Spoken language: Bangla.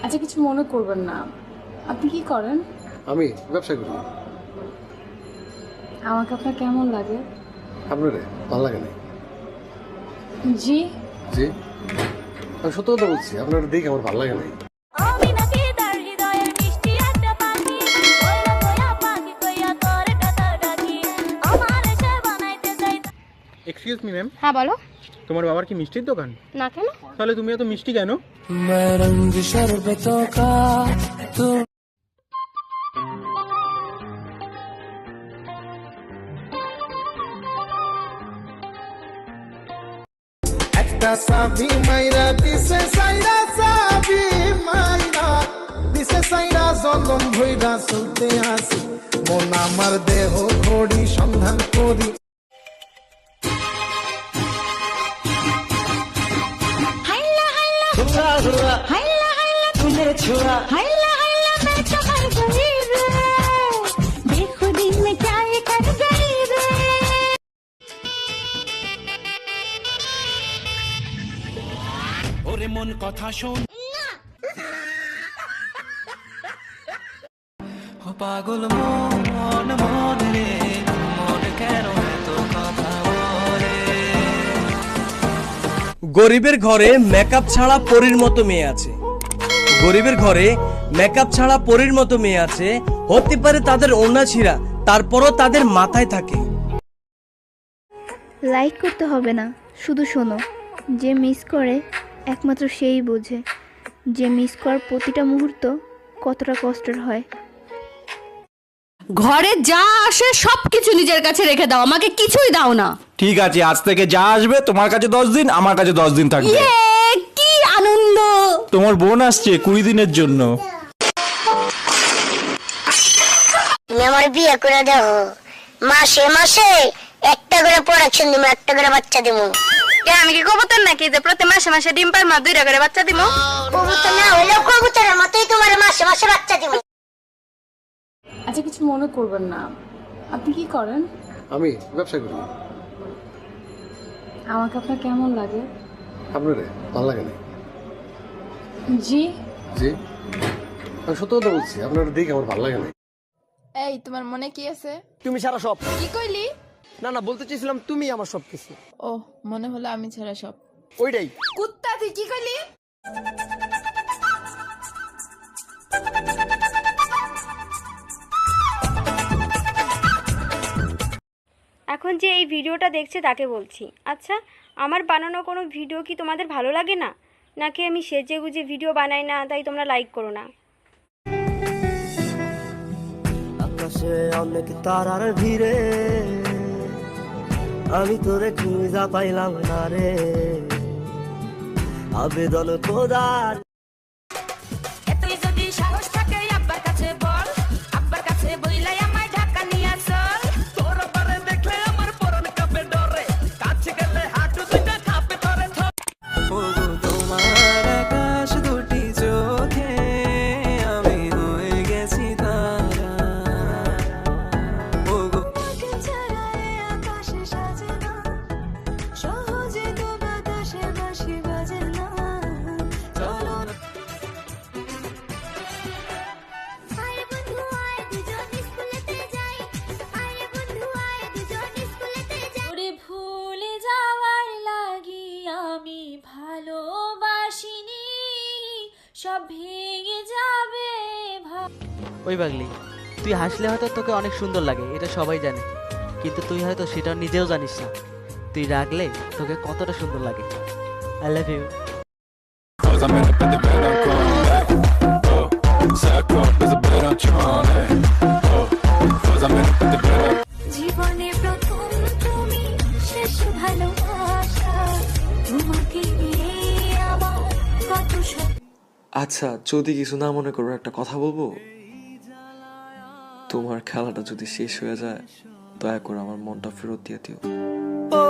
আচ্ছা, কিছু মনে করবেন না। আপনি কি করেন? আমি ব্যবসা করি। আমাকে আপনার কেমন লাগে? আপনারে ভালো লাগে না? জি জি, আমি সত্য কথা বলছি, আপনার দেখে আমার ভালো লাগে নাই। এক্সকিউজ মি ম্যাম, হ্যাঁ বলো। তোমার বাবার কি মিষ্টির দোকান? না কেন? তাহলে তুমি এত মিষ্টি কেন? একটা সাবি মাইরা দিছে সাইরা, সাবি মাইরা দিছে সাইরা, জলম ভইরা চলতে আসি, মন আমার দেহ ঘড়ি সন্ধান করি। হাইলা হাইলা হুয়া হুয়া, হাইলা হাইলা ফুলের ছোঁয়া, হাইলা হাইলা मैं तो मर गई रे, बेखुदी में क्या ये कर गई रे। ওরে মন কথা শোন, ও পাগল মন মন রে, মন কেন এত কথা বলে। গরিবের ঘরে মেকআপ ছাড়া পরীর মতো মেয়ে আছে। গরিবের ঘরে মেকআপ ছাড়া পরীর মতো মেয়ে আছে। হতে পারে তাদের ওড়না ছিঁড়া, তারপরও তাদের মাথায় থাকে। লাইক করতে হবে না, শুধু শোনো। যে মিস করে একমাত্র সেই বোঝে যে মিস করার প্রতিটা মুহূর্ত কতটা কষ্টের হয়। ঘরে যা আসে সবকিছু নিজের কাছে রেখে দাও, আমাকে কিছুই দাও না। ঠিক আছে, আজ থেকে যা আসবে তোমার কাছে 10 দিন, আমার কাছে 10 দিন থাকবে। কি আনন্দ! তোমার বোন আসছে 20 দিনের জন্য। তুমি আমার বিয়ে করে দাও, মাসে মাসে একটা করে প্রোডাকশন দিব, একটা করে বাচ্চা দিব। আমি কি কবুতর নাকি যে প্রতি মাসে মাসে ডিম পারমা, 2টা করে বাচ্চা দিব? কবুতর না হইলেও কবুতরের মতোই তোমার মাসে মাসে বাচ্চা দিব। আচ্ছা, কিছু মনে করবেন না। আপনি কি করেন? আমি ব্যবসা করি। আমাকে আপনার কেমন লাগে? আপনারে ভালো লাগে নাই? জি জি, আমি সত্য কথা বলছি, আপনার দেখে আমার ভালো লাগে নাই। এই, তোমার মনে কি আছে? তুমি ছাড়া সব। কি কইলি? না না, বলতে চেয়েছিলাম তুমি আমার সবকিছু। ও, মনে হলো আমি ছাড়া সব। ওইটাই। কুত্তা, তুই কি কইলি? এখন যে এই ভিডিওটা দেখছে তাকে বলছি, আচ্ছা আমার বানানো কোনো ভিডিও কি তোমাদের ভালো লাগে না, নাকি আমি সেজে গুজে ভিডিও বানাই না তাই তোমরা লাইক করো না? আকাশে অনেক তারার ভিড়ে আমি তোরে খুঁজা পাইলাম না রে, আবেদন খোদার। তুই যদি সাহস থাকে আব্বার কাছে বল, আব্বার কাছে বইলাই আমায় ঢাকা নিয়ে চল। তোর পারে দেখলে আমার পরন কাঁপে ডরে, কাছে গেলে হাঁটু দুইটা কাঁপে ধরে। ও তোমার আকাশ দুটি চোখে আমি হয়ে গেছি তারা, ও গো আকাশে সাজে না, সহজে তো বাতাসে বাঁশি বাজে না। চলো না। ওরে ভুলে যাওয়ার লাগি আমি ভালোবাসিনি, সব ভেঙে যাবে। ওই পাগলি, তুই হাসলে হয়তো তোকে অনেক সুন্দর লাগে, এটা সবাই জানে, কিন্তু তুই হয়তো সেটা নিজেও জানিস না তুই রাগলে তোকে কতটা সুন্দর লাগে। I love you. জীবনে প্রথম তুমি, শেষ ভালোবাসা, তোমাকে নিয়ে আমার কত। আচ্ছা, যদি কিছু না মনে করো একটা কথা বলবো। তোমার খেলাটা যদি শেষ হয়ে যায়, দয়া করে আমার মনটা ফেরত দিয়ে দিও। ও